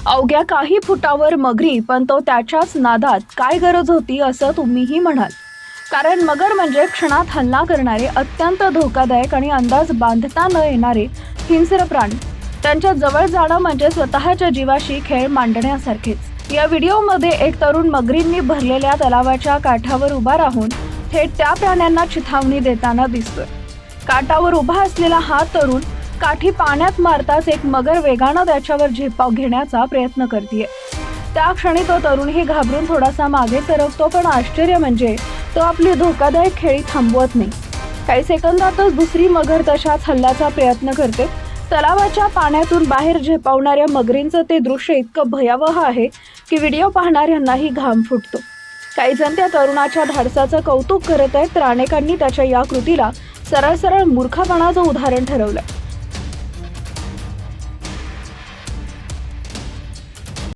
अवघ्या काही फुटावर मगरी, पण तो त्याच्याच नादात काय गरज होती असं तुम्हीही म्हणाल. कारण मगर म्हणजे क्षणात हल्ला करणारे, अत्यंत धोकादायक आणि अंदाज बांधता न येणारे हिंस्र प्राणी. त्यांच्या जवळ जाणं म्हणजे स्वतःच्या जीवाशी खेळ मांडण्यासारखेच. या व्हिडिओमध्ये एक तरुण मगरींनी भरलेल्या तलावाच्या काठावर उभा राहून थेट त्या प्राण्यांना चिथावणी देताना दिसतोय. काठावर उभा असलेला हा तरुण काठी पाण्यात मारताच एक मगर वेगानं त्याच्यावर झेपाव घेण्याचा प्रयत्न करतेय. त्या क्षणी तो तरुणही घाबरून थोडासा मागे सरकतो, पण आश्चर्य म्हणजे तो आपली धोकादायक खेळी थांबवत नाही. काही सेकंदातच दुसरी मगर तशाच हल्ल्याचा प्रयत्न करते. तलावाच्या पाण्यातून बाहेर झेपावणाऱ्या मगरींचं ते दृश्य इतकं भयावह आहे की व्हिडिओ पाहणाऱ्यांनाही घाम फुटतो. काही जण त्या तरुणाच्या धाडसाचं कौतुक करत आहेत, तर अनेकांनी त्याच्या या कृतीला सरळ मूर्खपणाचं उदाहरण ठरवलंय.